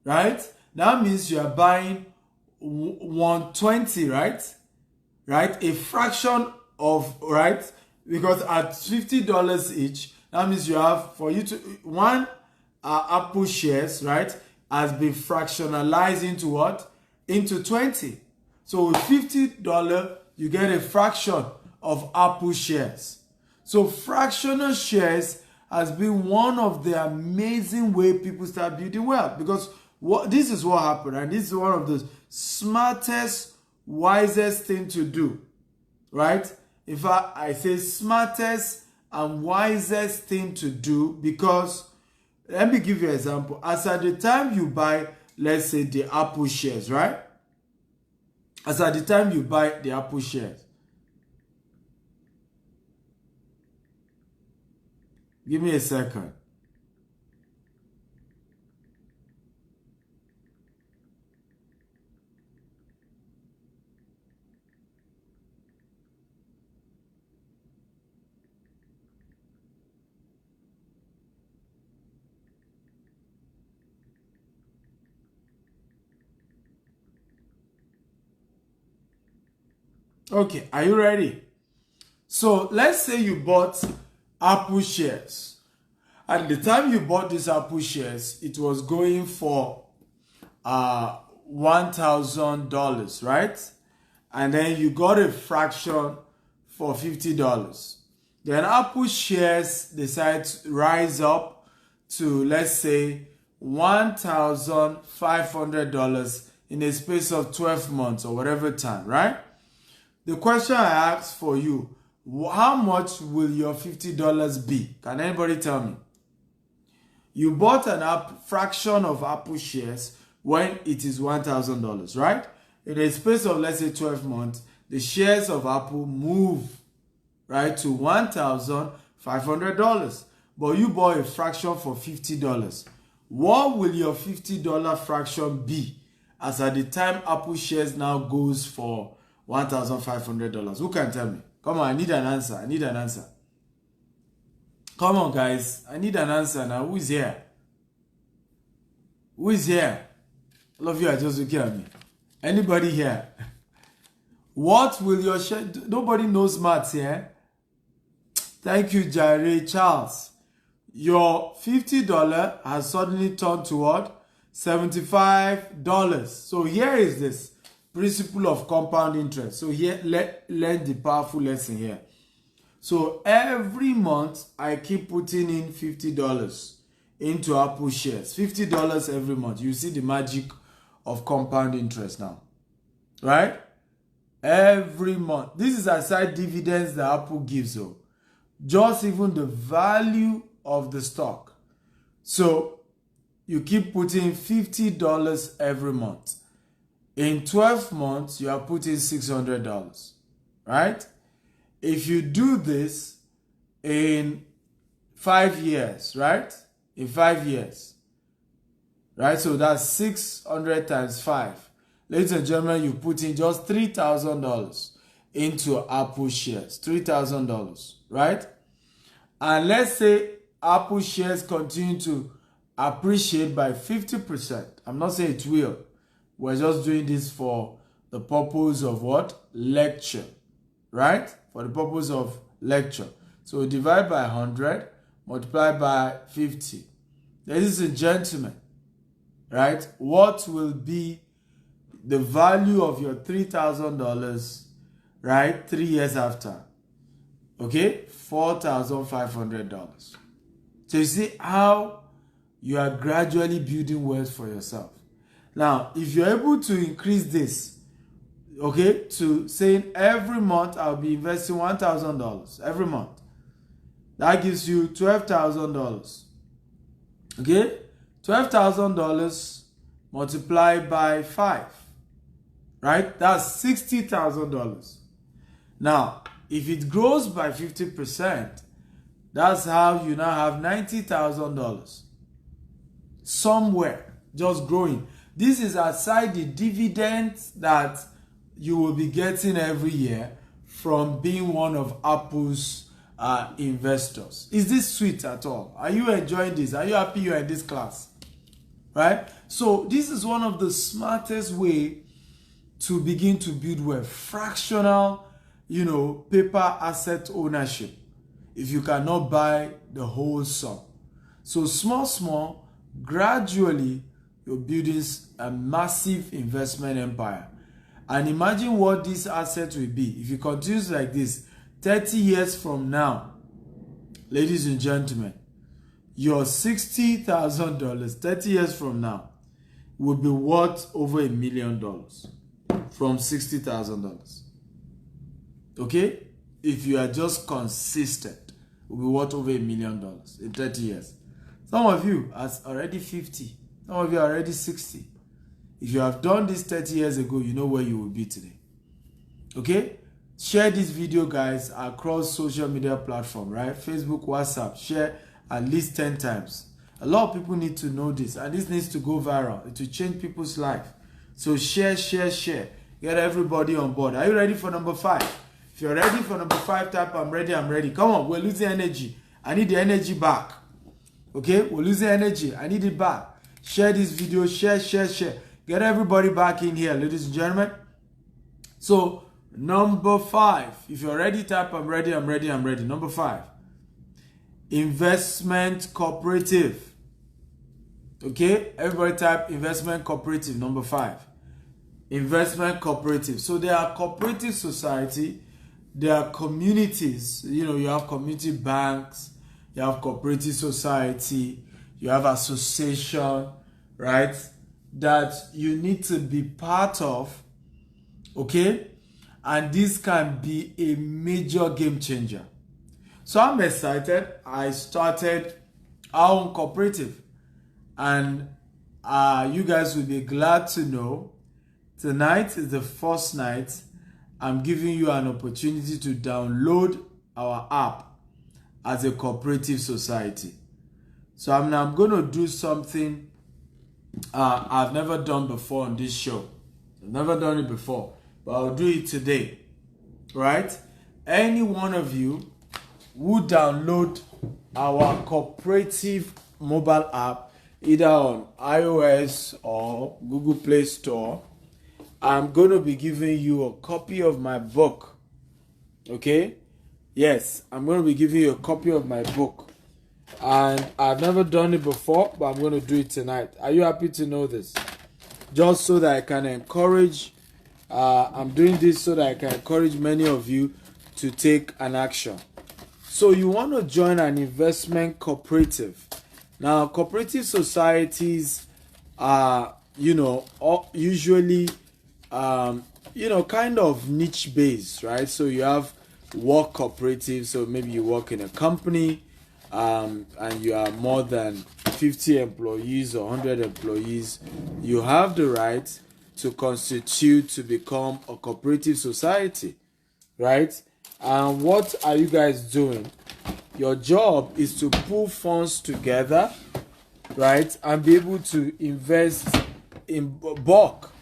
Right? That means you are buying 120, right? Right? A fraction of, right? Because at $50 each, that means you have, for you to, one Apple shares, right, has been fractionalized into what? Into 20. So with $50, you get a fraction of Apple shares. So fractional shares has been one of the amazing way people start building wealth, because this is what happened, and this is one of the smartest, wisest thing to do, right? In fact, I say smartest and wisest thing to do, because let me give you an example. As at the time you buy, let's say, the Apple shares, right? As at the time you buy the Apple shares, give me a second. Okay, are you ready? So let's say you bought Apple shares. At the time you bought these Apple shares, it was going for $1,000, right? And then you got a fraction for $50. Then Apple shares decide to rise up to, let's say, $1,500 in a space of 12 months or whatever time, right? The question I asked for you, how much will your $50 be? Can anybody tell me? You bought a fraction of Apple shares when it is $1,000, right? In a space of, let's say, 12 months, the shares of Apple move, right, to $1,500. But you bought a fraction for $50. What will your $50 fraction be as at the time Apple shares now goes for $1,500? Who can tell me? Come on, I need an answer. I need an answer. Come on, guys. I need an answer now. Who is here? Who is here? All of you are just looking at me. Anybody here? What will your share? Nobody knows maths here. Thank you, Jare Charles. Your $50 has suddenly turned to what? $75. So here is this principle of compound interest. So here, learn the powerful lesson here. So every month, I keep putting in $50 into Apple shares. $50 every month. You see the magic of compound interest now. Right? Every month. This is aside dividends that Apple gives you. Just even the value of the stock. So you keep putting $50 every month. In 12 months, you are putting $600. Right? If you do this in 5 years, right? In 5 years, right? So that's 600 times 5. Ladies and gentlemen, you put in just $3,000 into Apple shares. $3,000, right? And let's say Apple shares continue to appreciate by 50%. I'm not saying it will. We're just doing this for the purpose of what? Lecture, right? For the purpose of lecture. So divide by 100, multiply by 50. Ladies and gentlemen, right? What will be the value of your $3,000, right? 3 years after. Okay? $4,500. So you see how you are gradually building wealth for yourself. Now, if you're able to increase this, okay, to saying every month I'll be investing $1,000 every month. That gives you $12,000. Okay? $12,000 multiplied by 5. Right? That's $60,000. Now, if it grows by 50%, that's how you now have $90,000. Somewhere, just growing. This is aside the dividends that you will be getting every year from being one of Apple's investors. Is this sweet at all? Are you enjoying this? Are you happy you're in this class? Right? So this is one of the smartest way to begin to build wealth. Fractional, paper asset ownership. If you cannot buy the whole sum. So small, gradually, you're building a massive investment empire. And imagine what this asset will be. If you continue like this, 30 years from now, ladies and gentlemen, your $60,000, 30 years from now, will be worth over $1 million from $60,000. Okay? If you are just consistent, it will be worth over $1 million in 30 years. Some of you are already 50. Some of you are already 60. If you have done this 30 years ago, you know where you will be today. Okay? Share this video, guys, across social media platforms, right? Facebook, WhatsApp. Share at least 10 times. A lot of people need to know this, and this needs to go viral. It will change people's life. So share. Get everybody on board. Are you ready for number 5? If you're ready for number 5, type I'm ready. Come on, we're losing energy. I need the energy back. Okay? We're losing energy. I need it back. Share this video. Share. Get everybody back in here, ladies and gentlemen. So Number 5. If you're ready, type I'm ready, I'm ready, I'm ready. Number 5. Investment cooperative. Okay, everybody type investment cooperative. Number 5. Investment cooperative. So there are cooperative society, there are communities. You have community banks, you have cooperative society, you have association, right? That you need to be part of, okay? And this can be a major game changer. So I'm excited. I started our own cooperative, and you guys will be glad to know tonight is the first night I'm giving you an opportunity to download our app as a cooperative society. So I'm going to do something I've never done before on this show. I've never done it before, but I'll do it today, right? Any one of you who download our cooperative mobile app, either on iOS or Google Play Store, I'm going to be giving you a copy of my book. Okay? Yes, I'm going to be giving you a copy of my book. And I've never done it before, but I'm going to do it tonight. Are you happy to know this? Just so that I can encourage, I'm doing this so that I can encourage many of you to take an action. So you want to join an investment cooperative. Now, cooperative societies are, usually, kind of niche based, right? So you have work cooperatives. So maybe you work in a company, and you are more than 50 employees or 100 employees. You have the right to constitute to become a cooperative society, right? And what are you guys doing? Your job is to pull funds together, right, and be able to invest in bulk.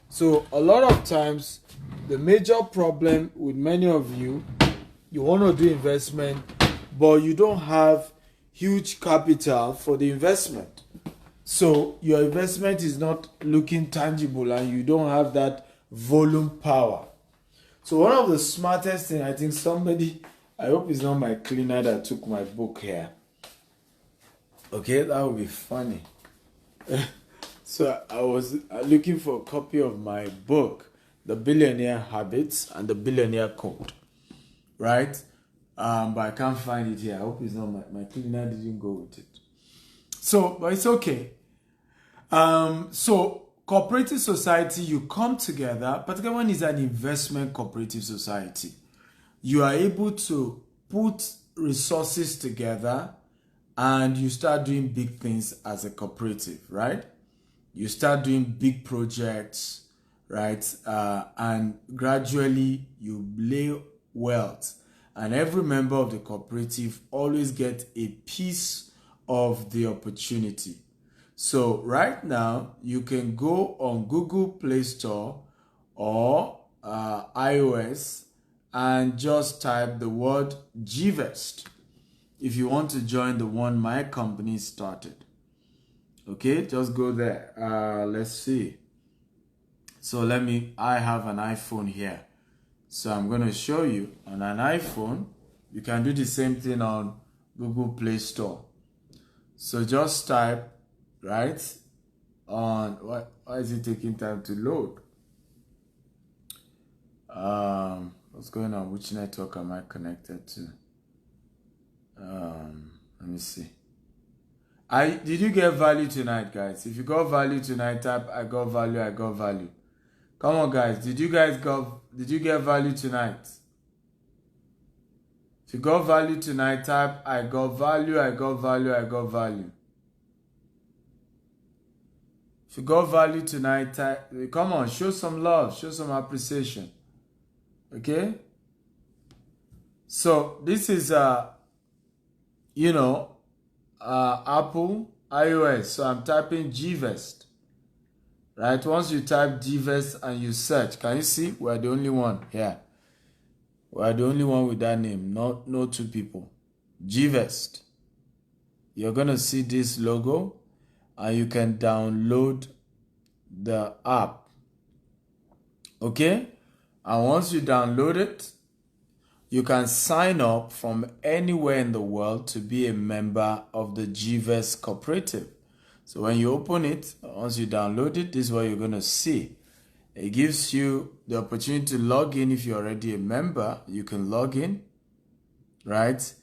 So a lot of times, the major problem with many of you want to do investment, but you don't have huge capital for the investment. So your investment is not looking tangible and you don't have that volume power. So one of the smartest things, I think I hope it's not my cleaner that took my book here. Okay, that would be funny. So I was looking for a copy of my book, The Billionaire Habits and the Billionaire Code, right? But I can't find it here. I hope it's not my cleaner didn't go with it. So, but it's okay. So cooperative society, you come together, particularly when it's an investment cooperative society. You are able to put resources together and you start doing big things as a cooperative, right? You start doing big projects, right? And gradually you lay wealth. And every member of the cooperative always gets a piece of the opportunity. So right now, you can go on Google Play Store or iOS and just type the word GVest if you want to join the one my company started. Okay, just go there. Let's see. So I have an iPhone here. So I'm going to show you on an iPhone. You can do the same thing on Google Play Store. So just type, right, on, why is it taking time to load? What's going on? Which network am I connected to? Let me see. Did you get value tonight, guys? If you got value tonight, type I got value, I got value. Come on, guys. Did you get value tonight? If you got value tonight, type I got value, I got value, I got value. If you got value tonight, type, come on, show some love, show some appreciation. Okay? So this is Apple iOS. So I'm typing GVest. Right? Once you type GVest and you search, can you see? We're the only one here. We're the only one with that name. No two people. GVest. You're gonna see this logo and you can download the app. Okay? And once you download it, you can sign up from anywhere in the world to be a member of the GVest Cooperative. So when you open it, once you download it, this is what you're going to see. It gives you the opportunity to log in. If you're already a member, you can log in, right?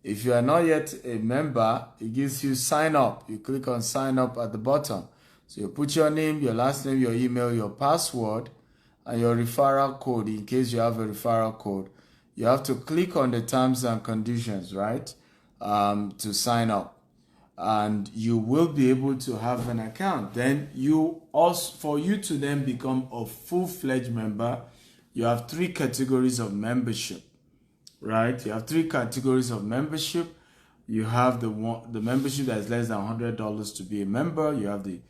If you are not yet a member, it gives you sign up. You click on sign up at the bottom. So you put your name, your last name, your email, your password, and your referral code in case you have a referral code. You have to click on the terms and conditions, right, to sign up. And you will be able to have an account. Then for you to then become a full-fledged member, you have 3 categories of membership, right? You have 3 categories of membership. You have the membership that is less than $100 to be a member. You have the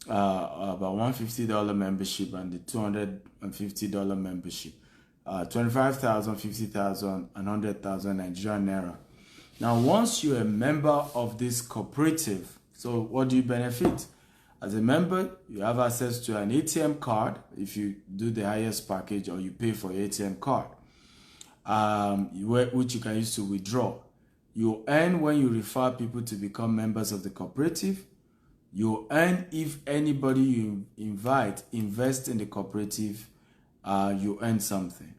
about $150 membership and the $250 membership. 25,000, 50,000, and 100,000 Nigerian naira. Now, once you're a member of this cooperative, so what do you benefit? As a member, you have access to an ATM card if you do the highest package or you pay for your ATM card, which you can use to withdraw. You earn when you refer people to become members of the cooperative. You earn if anybody you invite invest in the cooperative, you earn something.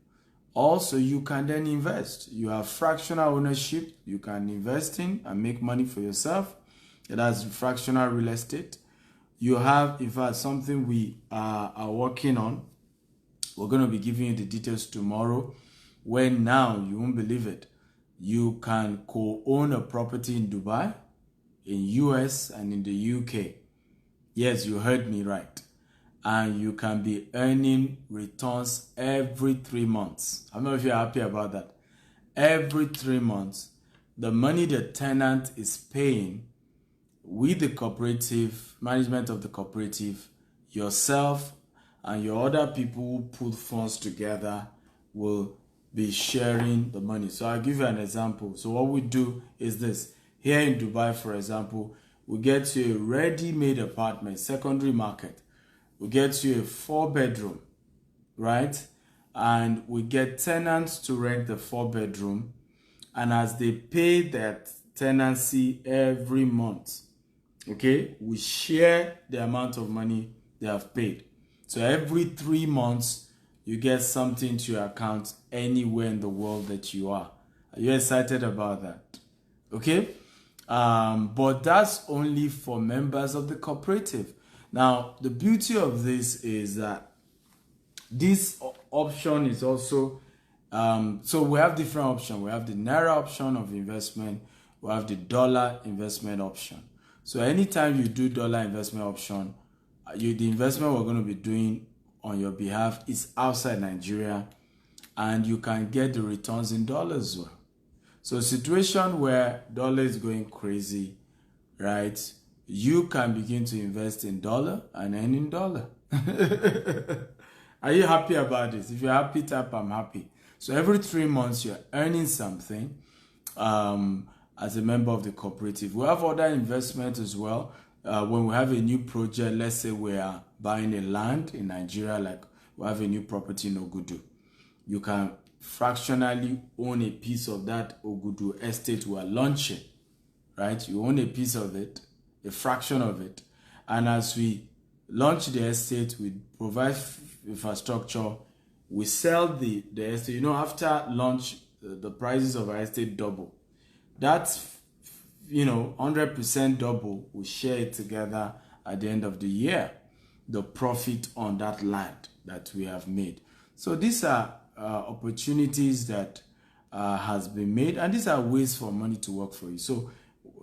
Also, you can then invest. You have fractional ownership. You can invest in and make money for yourself. That's fractional real estate. You have, in fact, something we are working on. We're going to be giving you the details tomorrow. When now, you won't believe it, you can co-own a property in Dubai, in US, and in the UK. Yes, you heard me right. And you can be earning returns every 3 months. I don't know if you're happy about that. Every 3 months, the money the tenant is paying with the cooperative, management of the cooperative, yourself and your other people who put funds together will be sharing the money. So I'll give you an example. So what we do is this. Here in Dubai, for example, we get you a ready-made apartment, secondary market. We get you a 4-bedroom, right? And we get tenants to rent the 4-bedroom. And as they pay that tenancy every month, okay, we share the amount of money they have paid. So every 3 months, you get something to your account anywhere in the world that you are. Are you excited about that? Okay? But that's only for members of the cooperative. Now, the beauty of this is that this option is also, so we have different options. We have the Naira option of investment. We have the dollar investment option. So anytime you do dollar investment option, the investment we're going to be doing on your behalf is outside Nigeria, and you can get the returns in dollars as well. So a situation where dollar is going crazy, right? You can begin to invest in dollar and earn in dollar. Are you happy about this? If you're happy, tap I'm happy. So every 3 months, you're earning something as a member of the cooperative. We have other investments as well. When we have a new project, let's say we are buying a land in Nigeria, like we have a new property in Ogudu. You can fractionally own a piece of that Ogudu estate we are launching, right? You own a piece of it, a fraction of it. And as we launch the estate, we provide infrastructure, we sell the estate. You know, after launch, the prices of our estate double. That's, 100% double. We share it together at the end of the year, the profit on that land that we have made. So these are opportunities that has been made, and these are ways for money to work for you. So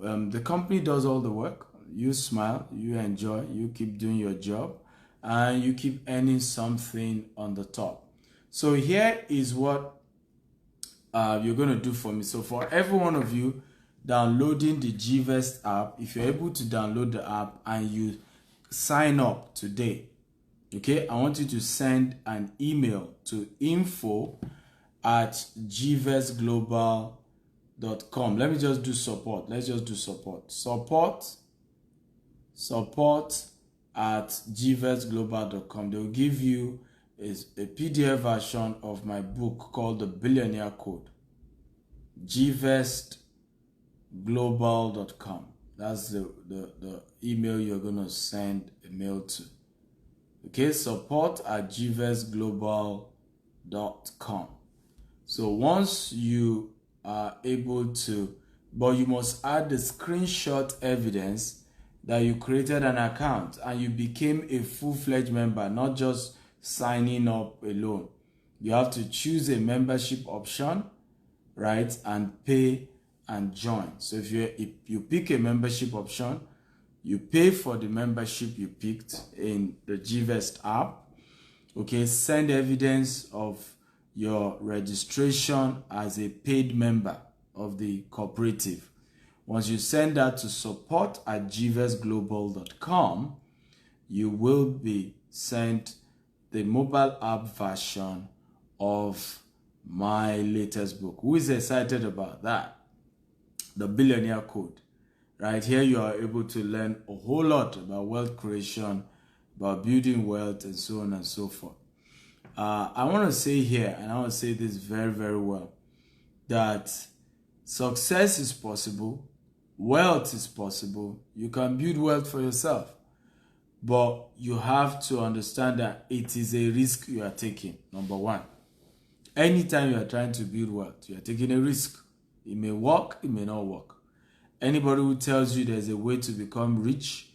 the company does all the work. You smile, you enjoy, you keep doing your job, and you keep earning something on the top. So here is what you're going to do for me. So for every one of you downloading the GVest app, if you're able to download the app and you sign up today, okay, I want you to send an email to info@gvestglobal.com. Let me just do support. Let's just do support. Support@gvestglobal.com. They'll give you is a PDF version of my book called The Billionaire Code. gvestglobal.com. That's the email you're going to send a mail to. Okay, support@gvestglobal.com. So once you are able to, but you must add the screenshot evidence that you created an account and you became a full-fledged member, not just signing up alone. You have to choose a membership option, right, and pay and join. So if you pick a membership option, you pay for the membership you picked in the GVest app. Okay, send evidence of your registration as a paid member of the cooperative. Once you send that to support@gvestglobal.com, you will be sent the mobile app version of my latest book. Who is excited about that? The Billionaire Code. Right here, you are able to learn a whole lot about wealth creation, about building wealth, and so on and so forth. I want to say here, and I want to say this very, very well, that success is possible, wealth is possible. You can build wealth for yourself, but you have to understand that it is a risk you are taking. Number one, anytime you are trying to build wealth, you are taking a risk. It may work, it may not work. Anybody who tells you there's a way to become rich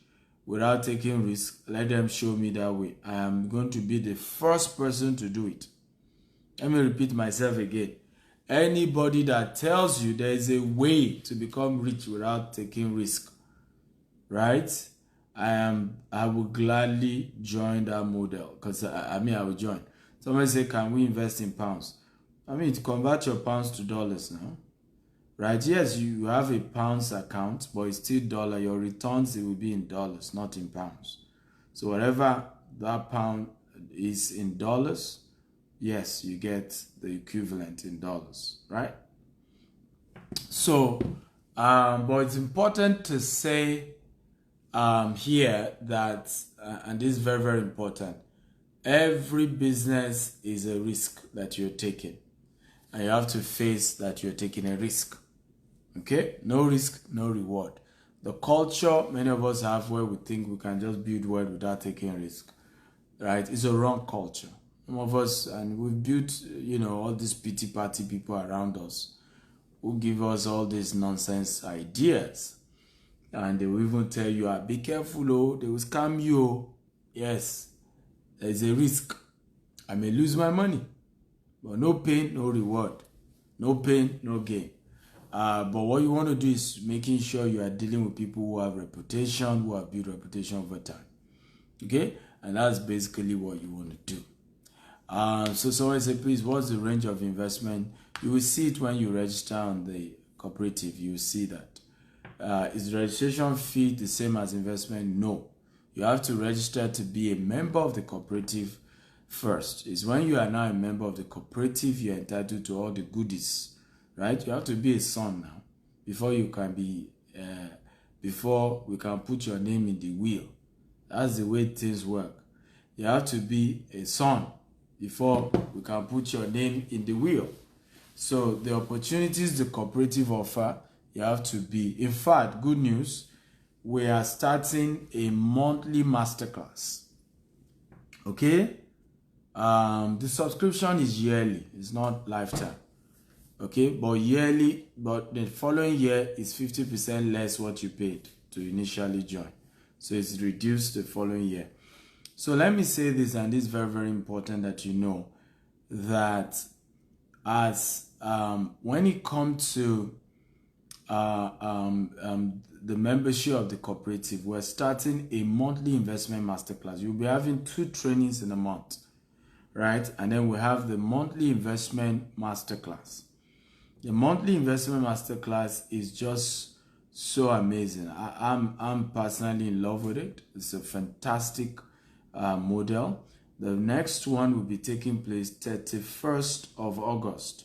without taking risk, let them show me that way. I am going to be the first person to do it. Let me repeat myself again. Anybody that tells you there is a way to become rich without taking risk, right? I will gladly join that model, because I will join. Somebody say, can we invest in pounds? To convert your pounds to dollars now. Right? Yes, you have a pounds account, but it's still dollar. Your returns, it will be in dollars, not in pounds. So whatever that pound is in dollars, yes, you get the equivalent in dollars, right? So, but it's important to say here that, and this is very, very important, every business is a risk that you're taking. And you have to face that you're taking a risk. Okay, no risk, no reward. The culture many of us have where we think we can just build wealth without taking risk, right? It's a wrong culture. Some of us, and we've built, all these pity party people around us who give us all these nonsense ideas. And they will even tell you, be careful, oh, they will scam you. Yes, there's a risk. I may lose my money, but no pain, no reward. No pain, no gain. But what you want to do is making sure you are dealing with people who have reputation, who have built reputation over time. Okay? And that's basically what you want to do. So someone say, please, what's the range of investment? You will see it when you register on the cooperative. You will see that. Is the registration fee the same as investment? No. You have to register to be a member of the cooperative first. It's when you are now a member of the cooperative, you're entitled to all the goodies. Right? You have to be a son now before you can be, before we can put your name in the wheel. That's the way things work. You have to be a son before we can put your name in the wheel. So the opportunities the cooperative offer, you have to be. In fact, good news, we are starting a monthly masterclass. Okay? The subscription is yearly. It's not lifetime. Okay, but yearly, but the following year is 50% less what you paid to initially join. So it's reduced the following year. So let me say this, and this is very, very important that you know that as when it comes to the membership of the cooperative, we're starting a monthly investment masterclass. You'll be having 2 trainings in a month, right? And then we have the monthly investment masterclass. The monthly investment masterclass is just so amazing. I'm personally in love with it. It's a fantastic model. The next one will be taking place 31st of August.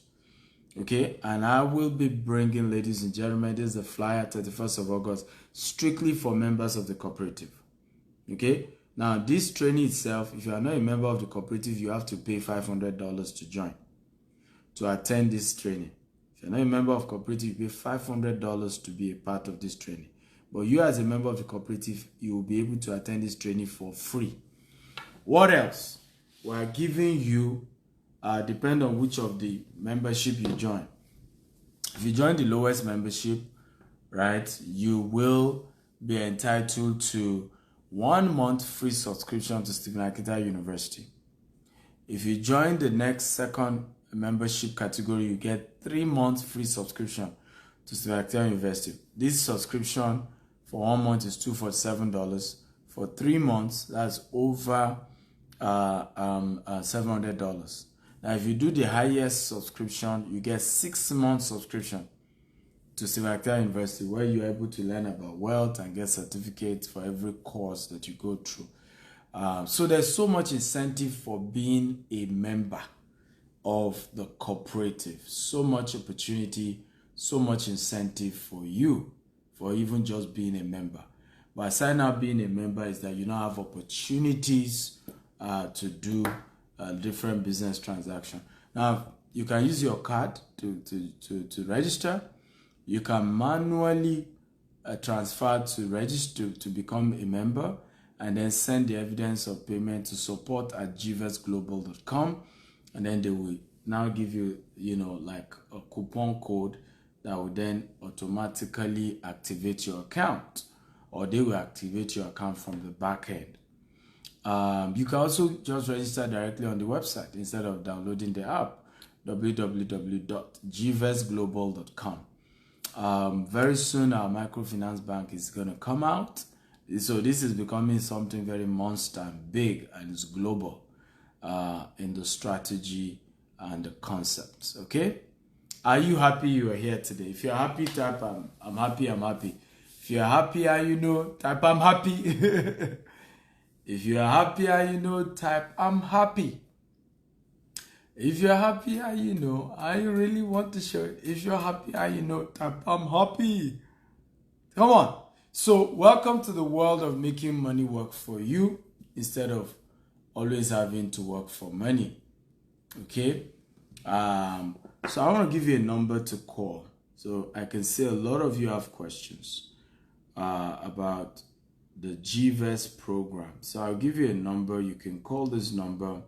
Okay, and I will be bringing, ladies and gentlemen, this is the flyer, 31st of August, strictly for members of the cooperative. Okay, Now, this training itself, if you are not a member of the cooperative, you have to pay $500 to join, to attend this training. If you're not a member of cooperative, you pay $500 to be a part of this training. But you as a member of the cooperative, you will be able to attend this training for free. What else? We are giving you, depend on which of the membership you join. If you join the lowest membership, right, you will be entitled to 1 month free subscription to Stephen Akita University. If you join the next second membership category, you get 3 months free subscription to Stephen Akita University. This subscription for 1 month is $247. For 3 months, that's over $700. Now, if you do the highest subscription, you get 6 months subscription to Stephen Akita University, where you're able to learn about wealth and get certificates for every course that you go through. So there's so much incentive for being a member of the cooperative. So much opportunity, so much incentive for you, for even just being a member. By signing up being a member is that you now have opportunities to do different business transactions. Now, you can use your card to register. You can manually transfer to register to become a member, and then send the evidence of payment to support@gvesglobal.com, and then they will now give you, like a coupon code that will then automatically activate your account, or they will activate your account from the back end. You can also just register directly on the website instead of downloading the app, www.gvesglobal.com. Very soon our microfinance bank is going to come out. So this is becoming something very monster and big, and it's global in the strategy and the concepts. Okay? Are you happy you are here today? If you're happy, type I'm happy, I'm happy. If you're happy and type I'm happy. If you're happy and type I'm happy. If you're happy and I really want to show it. If you're happy and type I'm happy. Come on. So welcome to the world of making money work for you instead of always having to work for money. Okay? So I want to give you a number to call. So I can see a lot of you have questions about the GVES program. So I'll give you a number. You can call this number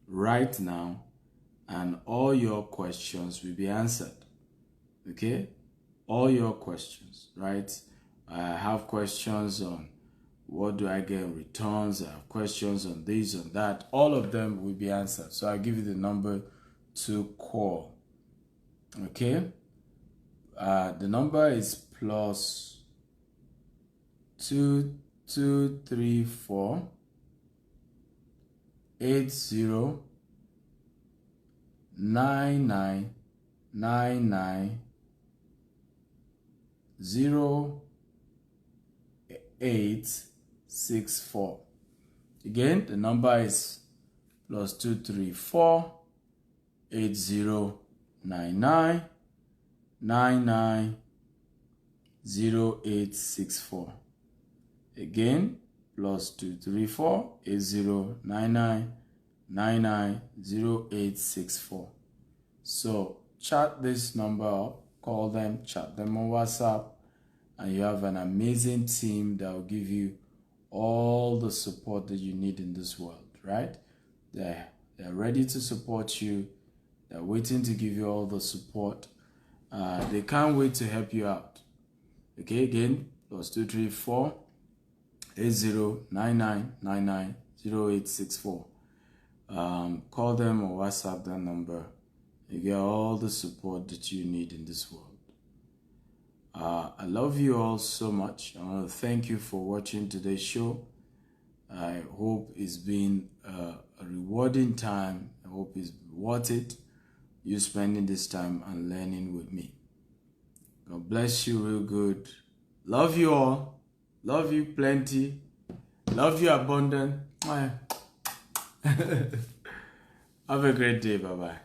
right now, and all your questions will be answered. Okay? All your questions, right? I have questions on what do I get in returns. I have questions on this, on that. All of them will be answered. So I'll give you the number to call. Okay? The number is plus 2234 80 9999 0864. Again, the number is plus 234 8099 0864. Again, plus 234 8099 0864. So chat this number up, call them, chat them on WhatsApp, and you have an amazing team that will give you all the support that you need in this world, right? They're ready to support you. They're waiting to give you all the support. They can't wait to help you out. Okay, again, plus 234 8099 0864. Call them or WhatsApp that number. You get all the support that you need in this world. I love you all so much. I want to thank you for watching today's show. I hope it's been a rewarding time. I hope it's worth it, you spending this time and learning with me. God bless you real good. Love you all. Love you plenty. Love you abundant. Have a great day. Bye-bye.